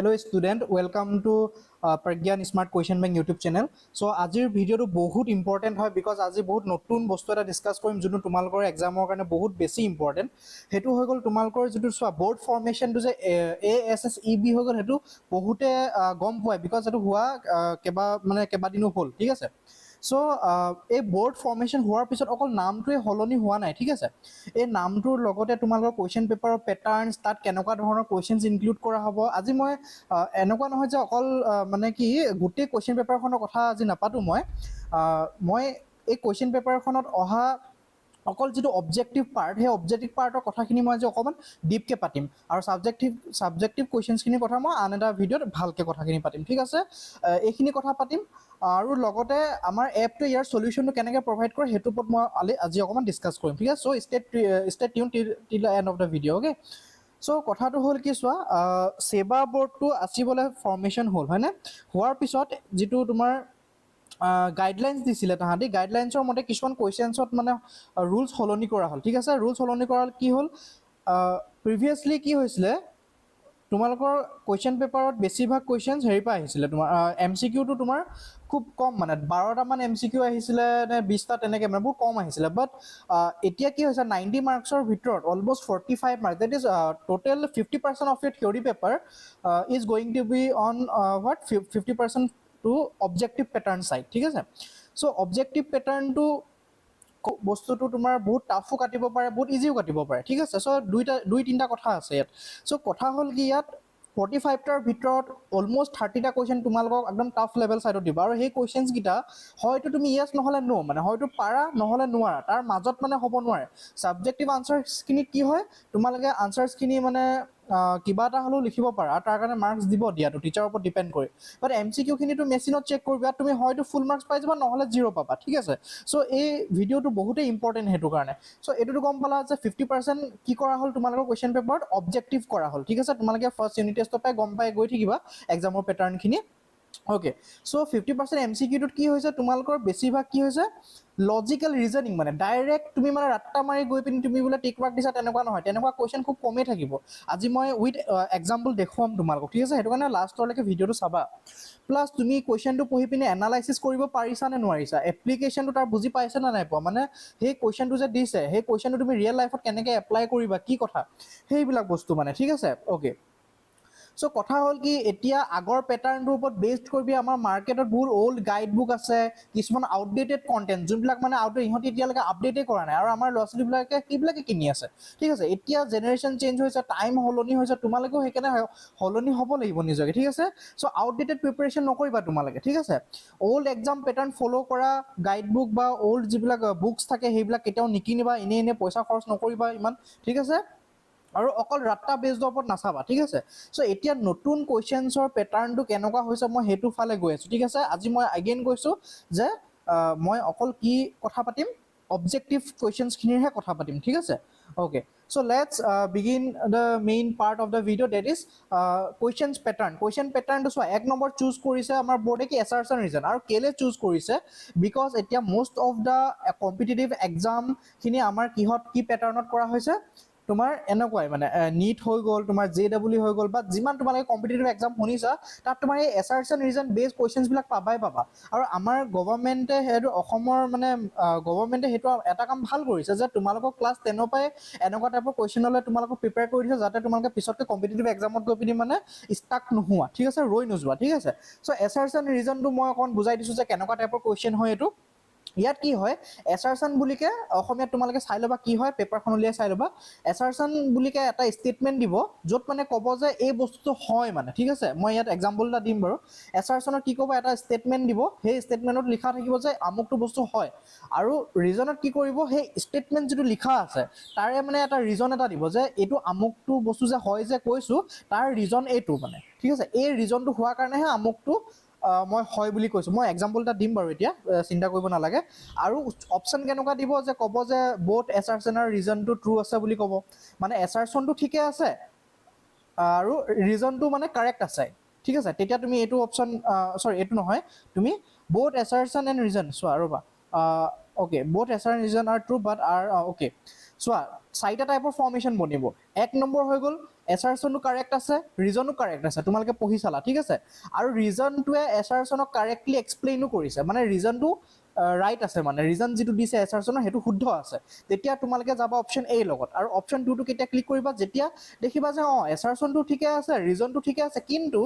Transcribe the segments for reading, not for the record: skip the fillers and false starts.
Hello student, welcome to Pragyan Smart Question Bank YouTube channel. So আজিৰ ভিডিওটো বহুত important হয় বিকজ আজি বহুত নতুন বস্তু এটা ডিসকাস কৰিম যোনটো তোমালোকৰ এক্সামৰ কাৰণে বহুত বেছি ইম্পৰ্টেন্ট। হেতু হৈ গল তোমালোকৰ যেটো সোৱা বোৰ্ড ফৰ্মেশনটো যে ASSEB হৈ গল হেতু বহুতে গম পায় বিকজ এটো হোৱা কেবা দিনো হল, ঠিক আছে। সো এই বোৰ্ড ফৰ্মেশন হওয়াৰ পিছত অকল নামটোৱে হলনি হোৱা নাই, ঠিক আছে। এই নামটোৰ লগতে তোমালোকৰ কোৱেশ্চন পেপাৰৰ প্যাটাৰ্নস তাত কেনেকুৱা ধৰণৰ কোৱেশ্চনস ইনক্লুড কৰা হ'ব। আজি মই এনেকুৱা নহয় যে অকল মানে কি গোটেই কোৱেশ্চন পেপাৰখনৰ কথা আজি নাপাতো। মই এই কোৱেশ্চন পেপাৰখনত অহা অকল যেটো অবজেক্টিভ পাৰ্ট সেই অবজেক্টিভ পাৰ্টৰ কথাখিনি মই আজি অকমান ডিপকে পাতিম আৰু সাবজেক্টিভ কোৱেশ্চনছখিনিৰ কথা মই আন এটা ভিডিঅ'ত ভালকে কথাখিনি পাতিম, ঠিক আছে। এইখিনি কথা পাতিম আৰু লগতে আমাৰ এপটো ইয়াৰ সলিউশনটো কেনেকৈ প্ৰভাইড কৰে হেতুৰ ওপৰত মই আজি অকমান ডিসকাস কৰিম, ঠিক আছে। সো ষ্টে টিউন টিল the and of the video', okay. So কথাটো হ'ল কি চোৱা, সেবা বোৰ্ডটো আছিবলৈ ফৰ্মেশন হ'ল, হয়নে? হোৱাৰ পিছত যেটো তোমাৰ গাইডলাইন্স দিছিলে তাহাঁতি গাইডলাইন্সৰ মতে কিছুমান কুৱেশ্যনছত মানে ৰুলছ সলনি কৰা হ'ল, ঠিক আছে। ৰুলছ সলনি কৰা কি হ'ল, প্ৰিভিয়াছলি কি হৈছিলে তোমালোকৰ কুৱেশ্চন পেপাৰত বেছিভাগ কুৱেশ্যনছ হেৰি পৰা আহিছিলে তোমাৰ MCQ টো তোমাৰ খুব কম, মানে 12টা মান MCQ আহিছিলে নে 20টা তেনেকৈ মানে বহুত কম আহিছিলে। বাট এতিয়া কি হৈছে 90 মাৰ্কছৰ ভিতৰত almost 45 marks, that is total 50% of your theory paper is going to be on 50% to objective pattern side, ঠিক আছে। সো অবজেক্টিভ পেটাৰ্ণটো বস্তুটো তোমাৰ বহুত টাফো কাটিব পাৰে বহুত ইজিও কাটিব পাৰে, ঠিক আছে। সো দুই তিনিটা কথা আছে ইয়াত। সো কথা হ'ল কি ইয়াত 45টাৰ ভিতৰত অলমোষ্ট 30টা কুৱেশ্যন তোমালোকক একদম টাফ লেভেল চাইডত দিব আৰু সেই কুৱেশ্যনছকেইটা হয়তো তুমি ইয়েছ নহ'লে নো, মানে হয়তো পাৰা নহ'লে নোৱাৰা, তাৰ মাজত মানে হ'ব নোৱাৰে। সাবজেক্টিভ আনসাৰ্ছখিনি কি হয়, তোমালোকে আনসাৰ্ছখিনি মানে কিবা এটা হ'লেও লিখিব পাৰা আৰু তাৰ কাৰণে মাৰ্কছ দিব দিয়াটো টিচাৰৰ ওপৰত ডিপেণ্ড কৰি। বাট MCQখিনিতো মেচিনত চেক কৰিবা, তুমি হয়তো ফুল মাৰ্কছ পাই যাবা নহ'লে 0 পাবা, ঠিক আছে। সো এই ভিডিঅ'টো বহুতেই ইম্পৰ্টেণ্ট সেইটো কাৰণে। সো এইটোতো গম পালা যে 50% কি কৰা হ'ল তোমালোকৰ কুৱেশ্চন পেপাৰত অবজেক্টিভ কৰা হ'ল, ঠিক আছে। তোমালোকে ফাৰ্ষ্ট ইউনিট টেষ্টৰ পৰাই গম পাই গৈ থাকিবা এক্সামৰ পেটাৰ্ণখিনি, অ'কে। সো 50% MCQটোত কি হৈছে তোমালোকৰ বেছিভাগ কি হৈছে লজিকেল ৰিজনিং, মানে ডাইৰেক্ট তুমি মানে ৰাত্তা মাৰি গৈ পিনি তুমি বোলে টিক মাৰ্ক দিছা তেনেকুৱা নহয়, তেনেকুৱা কুৱেশ্যন খুব কমেই থাকিব। আজি মই উইথ এক্সাম্পল দেখুৱাম তোমালোকক, ঠিক আছে। সেইটো কাৰণে লাষ্টলৈকে ভিডিঅ'টো চাবা। প্লাছ তুমি কুৱেশ্যনটো পঢ়ি পিনে এনালাইচিছ কৰিব পাৰিছা নে নোৱাৰিছা, এপ্লিকেশ্যনটো তাৰ বুজি পাইছা নে নাই পোৱা, মানে সেই কুৱেশ্যনটো যে দিছে সেই কুৱেশ্যনটো তুমি ৰিয়েল লাইফত কেনেকৈ এপ্লাই কৰিবা কি কথা সেইবিলাক বস্তু মানে, ঠিক আছে, অ'কে। সো কথা হ'ল কি এতিয়া আগৰ পেটাৰ্ণটোৰ ওপৰত বেছড কৰি আমাৰ মাৰ্কেটত বহুত অল্ড গাইড বুক আছে, কিছুমান আউটডেটেড কণ্টেণ্ট যোনবিলাক মানে ইহঁতি এতিয়ালৈকে আপডেটেই কৰা নাই আৰু আমাৰ ল'ৰা ছোৱালীবিলাকে সেইবিলাকে কিনি আছে, ঠিক আছে। এতিয়া জেনেৰেশ্যন চেঞ্জ হৈছে, টাইম সলনি হৈছে, তোমালোকেও সেইকাৰণে সলনি হ'ব লাগিব নিজকে, ঠিক আছে। সো আউটডেটেড প্ৰিপাৰেশ্যন নকৰিবা তোমালোকে, ঠিক আছে। অল্ড এক্সাম পেটাৰ্ণ ফ'ল' কৰা, গাইড বুক বা অল্ড যিবিলাক বুকছ থাকে সেইবিলাক কেতিয়াও নিকিনিবা, এনেই পইচা খৰচ নকৰিবা ইমান, ঠিক আছে। আৰু অকল ৰাত্তা বেছডৰ ওপৰত নাচাবা, ঠিক আছে। সো এতিয়া নতুন কুৱেশ্যনছৰ পেটাৰ্ণটো কেনেকুৱা হৈছে মই সেইটো ফালে গৈ আছোঁ, ঠিক আছে। আজি মই এগেইন কৈছোঁ যে মই অকল কি কথা পাতিম অবজেক্টিভ কুৱেশ্যনছখিনিৰহে কথা পাতিম, ঠিক আছে, okay. So let's begin the main part of the video' that is questions pattern. Question পেটাৰ্ণটো চোৱা, 1 নম্বৰ চুজ কৰিছে আমাৰ বৰ্ডে কি এছাৰছন ৰিজন, আৰু কেলৈ চুজ কৰিছে বিকজ এতিয়া মষ্ট অফ দ্য কম্পিটিটিভ এক্সামখিনি আমাৰ কিহত কি পেটাৰ্ণত কৰা হৈছে তোমাৰ এনেকুৱাই মানে নীট হৈ গ'ল, তোমাৰ JEE হৈ গ'ল, বা যিমান তোমালোকে কম্পিটিটিভ এক্সাম শুনিছা তাত তোমাৰ এই এছাৰছন ৰিজন বেছড কুৱেশ্যনছবিলাক পাবা। আৰু আমাৰ গভৰ্ণমেণ্টে সেইটো অসমৰ মানে গভৰ্ণমেণ্টে সেইটো এটা কাম ভাল কৰিছে যে তোমালোকক ক্লাছ 10ৰ পৰাই এনেকুৱা টাইপৰ কুৱেশ্যনলৈ তোমালোকক প্ৰিপেয়াৰ কৰি দিছে যাতে তোমালোকে পিছতকৈ কম্পিটিটিভ এক্সামত গৈ পিনি মানে ষ্টাক নোহোৱা, ঠিক আছে, ৰৈ নোযোৱা, ঠিক আছে। সো এছাৰছন ৰিজনটো মই অকণ বুজাই দিছোঁ যে কেনেকুৱা টাইপৰ কুৱেশ্যন হয় এইটো। ইয়াত কি হয় এছাৰছন বুলিকে অসমীয়াত তোমালোকে চাই ল'বা কি হয়, পেপাৰখন উলিয়াই চাই ল'বা। এছাৰছন বুলিকে এটা ষ্টেটমেণ্ট দিব য'ত মানে ক'ব যে এই বস্তুটো হয় মানে, ঠিক আছে। মই ইয়াত এক্সাম্পল এটা দিম বাৰু। এছাৰছনত কি ক'ব, এটা ষ্টেটমেণ্ট দিব, সেই ষ্টেটমেণ্টত লিখা থাকিব যে আমুকটো বস্তু হয়, আৰু ৰিজনত কি কৰিব সেই ষ্টেটমেণ্ট যিটো লিখা আছে তাৰে মানে এটা ৰিজন এটা দিব যে এইটো আমুকটো বস্তু যে হয় যে কৈছোঁ তাৰ ৰিজন এইটো মানে, ঠিক আছে। এই ৰিজনটো হোৱাৰ কাৰণেহে আমুকটো মই হয় বুলি কৈছোঁ। মই এক্সাম্পল এটা দিম বাৰু এতিয়া, চিন্তা কৰিব নালাগে। আৰু অপশ্যন কেনেকুৱা দিব যে ক'ব যে ব'থ এছাৰছনৰ ৰিজনটো ট্ৰু আছে বুলি ক'ব, মানে এছাৰছনটো ঠিকে আছে আৰু ৰিজনটো মানে কাৰেক্ট আছে, ঠিক আছে। তেতিয়া তুমি এইটো অপশ্যন এইটো নহয়, তুমি ব'থ এছাৰছন এণ্ড ৰিজন চোৱা ৰ'বা, Okay, both SR and reason are true but are okay. So চাৰিটা টাইপৰ ফৰ্মেশ্যন বনিব এক নম্বৰ হৈ গ'ল এছাৰচনো কাৰেক্ট আছে ৰিজনো কাৰেক্ট আছে তোমালোকে পঢ়ি চালা ঠিক আছে আৰু ৰিজনটোৱে এছাৰচনক কাৰেক্টলি এক্সপ্লেইনো কৰিছে মানে ৰিজনটো ৰাইট আছে মানে ৰিজন যিটো দিছে এছাৰচনৰ সেইটো শুদ্ধ আছে তেতিয়া তোমালোকে যাবা অপশ্যন এ লগত আৰু অপশ্যন 2 টো কেতিয়া ক্লিক কৰিবা যেতিয়া দেখিবা যে এছাৰচনটো ঠিকে আছে ৰিজনটো ঠিকে আছে কিন্তু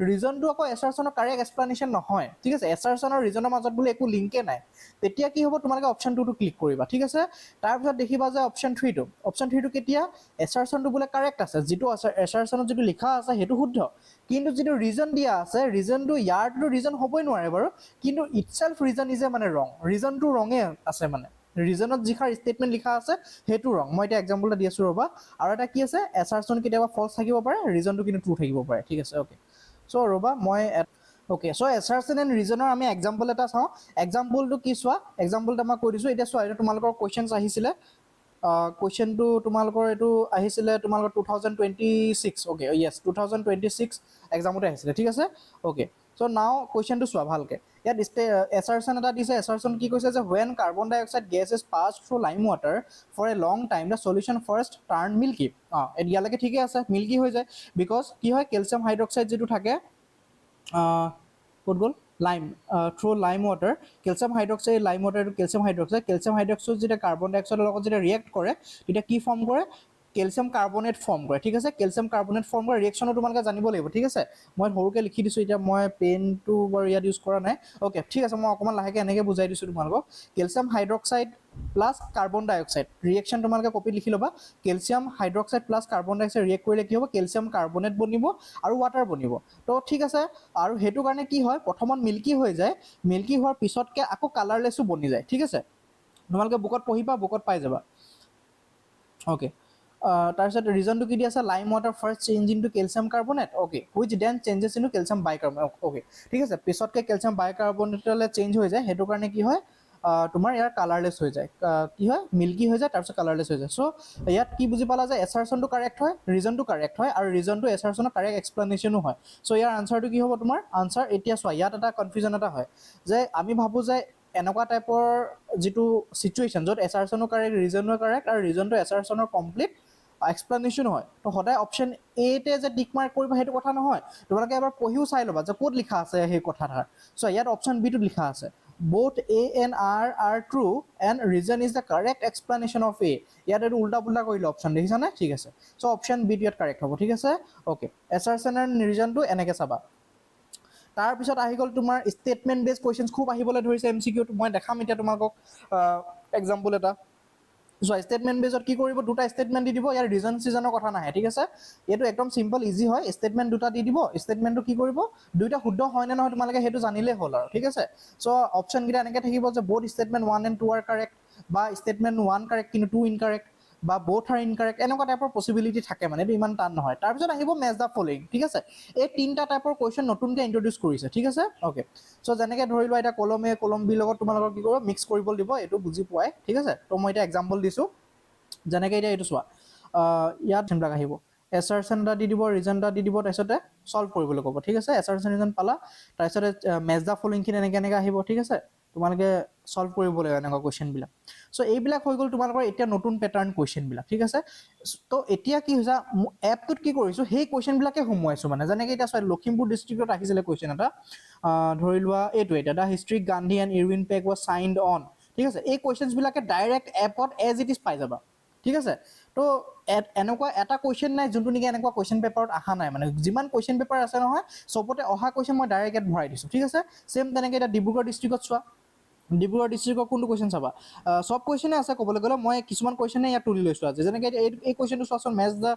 ৰিজনটো আকৌ এছাৰচনৰ কাৰেক্ট এক্সপ্লেনেশ্যন নহয় ঠিক আছে এছাৰচন আৰু ৰিজনৰ মাজত বোলে একো লিংকে নাই তেতিয়া কি হ'ব তোমালোকে অপশ্যন 2 টো ক্লিক কৰিবা ঠিক আছে তাৰপিছত দেখিবা যে অপশ্যন 3 টো কেতিয়া এছাৰচনটো বোলে কাৰেক্ট আছে যিটো এছাৰচনত যিটো লিখা আছে সেইটো শুদ্ধ কিন্তু যিটো ৰিজন দিয়া আছে ৰিজনটো ইয়াৰটো ৰিজন হ'বই নোৱাৰে বাৰু কিন্তু ইটসেল্ফ ৰিজন ইজ এ মানে ৰং ৰিজনটো ৰঙে আছে মানে ৰিজনত যিখাৰ ষ্টেটমেণ্ট লিখা আছে সেইটো ৰং মই এটা এক্সাম্পল এটা দি আছোঁ ৰ'বা আৰু এটা কি আছে এছাৰচন কেতিয়াবা ফলছ থাকিব পাৰে ৰিজনটো কিন্তু ট্ৰু থাকিব পাৰে ঠিক আছে অ'কে চ' ৰ'বা মই অ'কে চ' এছাৰচন এণ্ড ৰিজনৰ আমি এক্সাম্পল এটা চাওঁ এক্সাম্পলটো কি চোৱা এক্সাম্পলটো মই কৈ দিছোঁ এতিয়া চোৱা এইটো তোমালোকৰ কুৱেশ্যনছ আহিছিলে কুৱেশ্যনটো তোমালোকৰ এইটো আহিছিলে তোমালোকৰ 2026 অ'কে য়েছ 2026 এক্সামতে আহিছিলে ঠিক আছে অ'কে চ' নাও কুৱেশ্যনটো চোৱা ভালকৈ ইয়াত এছাৰচন এটা দিছে এছাৰচন কি কৈছে যে when carbon dioxide gas is pass through lime water for a long time the solution first turn milky ইয়ালৈকে ঠিকে আছে মিল্কি হৈ যায় বিকজ কি হয় কেলছিয়াম হাইড্ৰক্সাইড যিটো থাকে ক'ত গ'ল লাইম through lime water calcium hydroxide লাইম ৱাটাৰ কেলছিয়াম হাইড্ৰক্সাইড যেতিয়া কাৰ্বন ডাই অক্সাইডৰ লগত যেতিয়া ৰিয়েক্ট কৰে তেতিয়া কি ফৰ্ম কৰে কেলছিয়াম কাৰ্বনেট ফৰ্ম কৰে ঠিক আছে কেলছিয়াম কাৰ্বনেট ফৰ্ম কৰে ৰিয়েকশ্যনো তোমালোকে জানিব লাগিব ঠিক আছে মই সৰুকৈ লিখি দিছোঁ এতিয়া মই পেনটো বাৰু ইয়াত ইউজ কৰা নাই অ'কে ঠিক আছে মই অকণমান লাহেকৈ এনেকৈ বুজাই দিছোঁ তোমালোকক কেলছিয়াম হাইড্ৰক্সাইড প্লাছ কাৰ্বন ডাই অক্সাইড ৰিয়েকশ্যন তোমালোকে কপিত লিখি ল'বা কেলছিয়াম হাইড্ৰক্সাইড প্লাছ কাৰ্বন ডাই অক্সাইড ৰিয়েক্ট কৰিলে কি হ'ব কেলছিয়াম কাৰ্বনেট বনিব আৰু ৱাটাৰ বনিব তো ঠিক আছে আৰু সেইটো কাৰণে কি হয় প্ৰথমত মিল্কি হৈ যায় মিল্কি হোৱাৰ পিছতকৈ আকৌ কালাৰলেছো বনি যায় ঠিক আছে তোমালোকে বুকত পঢ়িবা বুকত পাই যাবা অ'কে তাৰপিছত ৰিজনটো কি দি আছে lime water first change into calcium carbonate okay which then changes into calcium bicarbonate okay ঠিক আছে পিছতকৈ কেলছিয়াম বাইকাৰ্বনেটলৈ চেঞ্জ হৈ যায় সেইটো কাৰণে কি হয় তোমাৰ ইয়াৰ কালাৰলেছ হৈ যায় কি হয় মিল্কি হৈ যায় তাৰপিছত কালাৰলেছ হৈ যায় চ' ইয়াত কি বুজি পালা যে এছাৰচনটো কাৰেক্ট হয় ৰিজনটো কাৰেক্ট হয় আৰু ৰিজনটো এছাৰচনৰ কাৰেক্ট এক্সপ্লেনেশ্যনো হয় চ' ইয়াৰ আনচাৰটো কি হ'ব তোমাৰ আনচাৰ এতিয়া চোৱা ইয়াত এটা কনফিউজন এটা হয় যে আমি ভাবোঁ যে এনেকুৱা টাইপৰ যিটো ছিটুৱেশ্যন য'ত এছাৰচনো কাৰেক্ট ৰিজনো কাৰেক্ট আৰু ৰিজনটো এছাৰচনৰ কমপ্লিট এক্সপ্লেনেশ্যন হয় তো সদায় অপশ্যন এতে যে টিক মাৰ্ক কৰিবা সেইটো কথা নহয় তোমালোকে এবাৰ পঢ়িও চাই ল'বা যে ক'ত লিখা আছে সেই কথাষাৰ চ' ইয়াত অপশ্যন বিটোত লিখা আছে both A and R are true and reason is the correct explanation of A ইয়াত এইটো উল্টা পুল্টা কৰিলে অপশ্যন দেখিছানে ঠিক আছে চ' অপশ্যন বিটো ইয়াত কাৰেক্ট হ'ব ঠিক আছে অ'কে এছাৰচন এণ্ড ৰিজনটো এনেকৈ চাবা তাৰপিছত আহি গ'ল তোমাৰ ষ্টেটমেণ্ট বেছ কুৱেশ্যনছ খুব আহিবলৈ ধৰিছে MCQটো মই দেখাম এতিয়া তোমালোকক এক্সাম্পল এটা চ' ষ্টেটমেণ্ট বেজত কি কৰিব দুটা ষ্টেটমেণ্ট দি দিব ইয়াৰ ৰিজন চিজনৰ কথা নাহে ঠিক আছে এইটো একদম চিম্পল ইজি হয় ষ্টেটমেণ্ট দুটা দি দিব ষ্টেটমেণ্টটো কি কৰিব দুইটা শুদ্ধ হয় নে নহয় তোমালোকে সেইটো জানিলেই হ'ল আৰু ঠিক আছে চ' অপশ্যনকেইটা এনেকৈ থাকিব যে both statement 1 and 2 R correct বা ষ্টেটমেণ্ট 1 কাৰেক্ট কিন্তু 2 ইনকাৰেক্ট বা both are incorrect এনেকুৱা টাইপৰ পচিবিলিটি থাকে মানে এইটো ইমান টান নহয় তাৰপিছত আহিব মেচ দ্য ফলোইং ঠিক আছে এই তিনিটা টাইপৰ কুৱেশ্যন নতুনকৈ ইণ্ট্ৰডিউচ কৰিছে ঠিক আছে অ'কে চ' যেনেকৈ ধৰি লোৱা এতিয়া কলম বিৰ লগত তোমালোকক কি কৰিব মিক্স কৰিব দিব এইটো বুজি পোৱাই ঠিক আছে তো মই এতিয়া এক্সাম্পল দিছোঁ যেনেকৈ এতিয়া এইটো চোৱা ইয়াত যোনবিলাক আহিব এছাৰচন এটা দি দিব ৰিজন এটা দি দিব তাৰপিছতে ছল্ভ কৰিবলৈ ক'ব ঠিক আছে এছাৰচন ৰিজন পালা তাৰপিছতে মেচ দ্য ফলোইংখিনি এনেকৈ আহিব ঠিক আছে তোমালোকে ছল্ভ কৰিব লাগিব এনেকুৱা কুৱেশ্যনবিলাক চ' এইবিলাক হৈ গ'ল তোমালোকৰ এতিয়া নতুন পেটাৰ্ণ কুৱেশ্যনবিলাক ঠিক আছে তো এতিয়া কি হৈছে এপটোত কি কৰিছোঁ সেই কুৱেশ্যনবিলাকে সোমোৱাইছোঁ মানে যেনেকৈ এতিয়া চোৱা লখিমপুৰ ডিষ্ট্ৰিক্টত আহিছিলে কুৱেশ্যন এটা ধৰি লোৱা এইটো এতিয়া the history Gandhi and Irwin pact was signed on ঠিক আছে এই কুৱেশ্যনছবিলাকে ডাইৰেক্ট এপত এজ ইট ইজ পাই যাবা ঠিক আছে তো এনেকুৱা এটা কুৱেশ্যন নাই যোনটো নেকি এনেকুৱা কুৱেশ্যন পেপাৰত অহা নাই মানে যিমান কুৱেশ্যন পেপাৰ আছে নহয় চবতে অহা কুৱেশ্যন মই ডাইৰেক্ট ইয়াত ভৰাই দিছোঁ ঠিক আছে ছেম তেনেকৈ এতিয়া ডিব্ৰুগড় ডিষ্ট্ৰিক্টত চোৱা ডিব্ৰুগড় ডিষ্ট্ৰিক্টৰ কোনটো কুৱেশ্যন চাবা চব কুৱেশ্যনে আছে ক'বলৈ গ'লে মই কিছুমান কুৱেশ্যনে ইয়াত তুলি লৈছোঁ আজি যেনেকৈ এই কুৱেশ্যনটো চোৱাচোন match the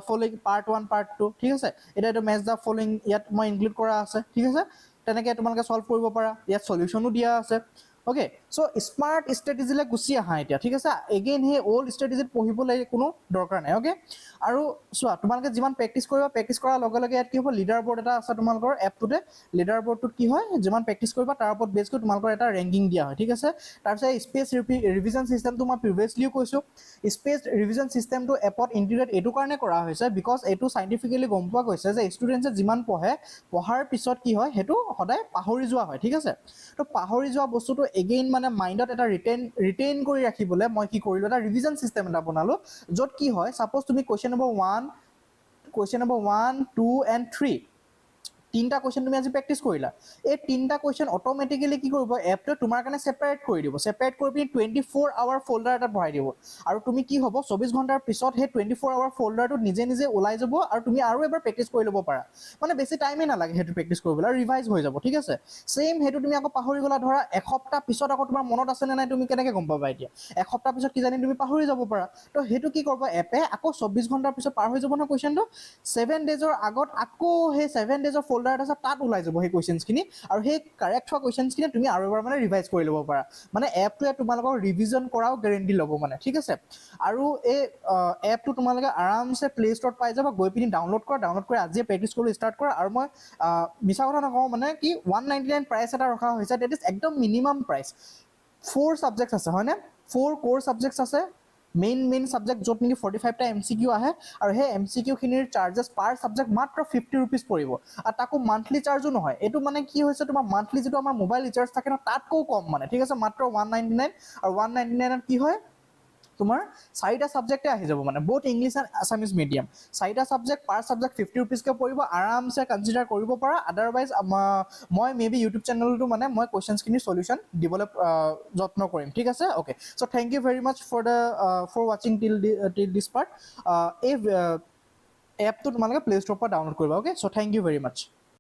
following part 1 part 2 ঠিক আছে এতিয়া এইটো মেচ দ্য ফলোইং ইয়াত মই ইনক্লুড কৰা আছে ঠিক আছে তেনেকৈ তোমালোকে ছল্ভ কৰিব পাৰা ইয়াত চলিউশ্যনো দিয়া আছে অ'কে চ' স্মাৰ্ট ষ্ট্ৰেটেজিলৈ গুচি আহা এতিয়া ঠিক আছে এগেইন সেই অল্ড ষ্ট্ৰেটেজিত পঢ়িবলৈ কোনো দৰকাৰ নাই অ'কে আৰু চোৱা তোমালোকে যিমান প্ৰেক্টিছ কৰিবা প্ৰেক্টিছ কৰাৰ লগে লগে ইয়াত কি হ'ব লিডাৰ বৰ্ড এটা আছে তোমালোকৰ এপটোতে লিডাৰ বৰ্ডটোত কি হয় যিমান প্ৰেক্টিছ কৰিবা তাৰ ওপৰত বেছ কৰি তোমালোকৰ এটা ৰেংকিং দিয়া হয় ঠিক আছে তাৰপিছত স্পেচ ৰিভিজন চিষ্টেমটো মই প্ৰিভিয়াছলিও কৈছোঁ স্পেচ ৰিভিজন চিষ্টেমটো এপত ইণ্টিগ্ৰেট এইটো কাৰণে কৰা হৈছে বিকজ এইটো চাইণ্টিফিকেলি গম পোৱা গৈছে যে ষ্টুডেণ্টছে যিমান পঢ়ে পঢ়াৰ পিছত কি হয় সেইটো সদায় পাহৰি যোৱা হয় ঠিক আছে তো পাহৰি যোৱা বস্তুটো এগেইন মানে মাইণ্ডত এটা ৰিটেইন কৰি ৰাখিবলৈ মই কি কৰিলোঁ, এটা ৰিভিজন ছিষ্টেম এটা বনালোঁ, য'ত কি হয় ছাপ'জ তুমি কুৱেশ্যন নম্বৰ 1, 2 and 3 তিনিটা কুৱেশ্যন তুমি আজি প্ৰেক্টিছ কৰিলা, এই তিনিটা কুৱেশ্যন অট'মেটিকেলি কি কৰিব, এপটোৱে তোমাৰ কাৰণে ছেপাৰেট কৰি দিব, ছেপাৰেট কৰি পিনি 24 আৱাৰ ফ'ল্ডাৰ এটাত ভৰাই দিব, আৰু তুমি কি হ'ব 24 ঘণ্টাৰ পিছত সেই 24 আৱাৰ ফ'ল্ডাৰটো নিজে নিজে ওলাই যাব, আৰু তুমি আৰু এবাৰ প্ৰেক্টিছ কৰি ল'ব পাৰা, মানে বেছি টাইমেই নালাগে সেইটো প্ৰেক্টিছ কৰিবলৈ, আৰু ৰিভাইজ হৈ যাব, ঠিক আছে। ছেইম সেইটো তুমি আকৌ পাহৰি গ'লা, ধৰা এসপ্তাহ পিছত আকৌ তোমাৰ মনত আছেনে নাই তুমি কেনেকৈ গম পাবা এতিয়া, এসপ্তাহ পিছত কিজানি তুমি পাহৰি যাব পাৰা, তো সেইটো কি কৰিব এপে আকৌ 24 ঘণ্টাৰ পিছত পাৰ হৈ যাব নহয় কুৱেশ্যনটো, 7 ডেজৰ আগত আকৌ সেই 7 ডেজৰ ফ'ল্ডাৰ এটা আছে তাত ওলাই যাব সেই কুৱেশ্যনছখিনি, আৰু সেই কাৰেক্ট হোৱা কুৱেশ্যনছখিনি তুমি আৰু এবাৰ মানে ৰিভাইজ কৰি ল'ব পাৰা, মানে এপটোৱে তোমালোকক ৰিভিজন কৰাও গেৰেণ্টি ল'ব মানে, ঠিক আছে। আৰু এই এপটো তোমালোকে আৰামছে প্লে ষ্ট'ৰত পাই যাবা, গৈ পিনি ডাউনলোড কৰি আজিয়ে প্ৰেক্টিছ কৰিবলৈ ষ্টাৰ্ট কৰা, আৰু মই মিছা কথা নকওঁ, মানে কি 199 প্ৰাইচ এটা ৰখা হৈছে, ডেট ইজ একদম মিনিমাম প্ৰাইচ, 4 ছাবজেক্টছ আছে হয়নে, 4 ক'ৰ ছাবজেক্টছ আছে, মেইন ছাবজেক্ট য'ত নেকি 45টা MCQ আহে, আৰু সেই MCQখিনিৰ চাৰ্জেছ পাৰ ছাবজেক্ট মাত্ৰ 50 ৰুপিজ পৰিব, আৰু তাকো মান্থলি চাৰ্জো নহয়, এইটো মানে কি হৈছে তোমাৰ মান্থলি যিটো আমাৰ মোবাইল ৰিচাৰ্জ থাকে ন তাতকৈও কম মানে, ঠিক আছে, মাত্ৰ 199, আৰু 199ত কি হয় তোমাৰ 4টা ছাবজেক্টে আহি যাব, মানে বহুত ইংলিছ এণ্ড আছামিজ মিডিয়াম, 4টা ছাবজেক্ট পাৰ ছাবজেক্ট 50 ৰুপিজকৈ পৰিব, আৰামছে কনচিডাৰ কৰিব পাৰা, আদাৰৱাইজ মই মেবি ইউটিউব চেনেলটো মানে মই কুৱেশ্যনছখিনিৰ চলিউশ্যন দিবলৈ যত্ন কৰিম, ঠিক আছে। Okay, so' thank you very much for ৱাচিং টিল দিছ পাৰ্ট, এই এপটো তোমালোকে প্লে ষ্ট'ৰৰ পৰা ডাউনলোড কৰিবা, okay, so' thank you very much.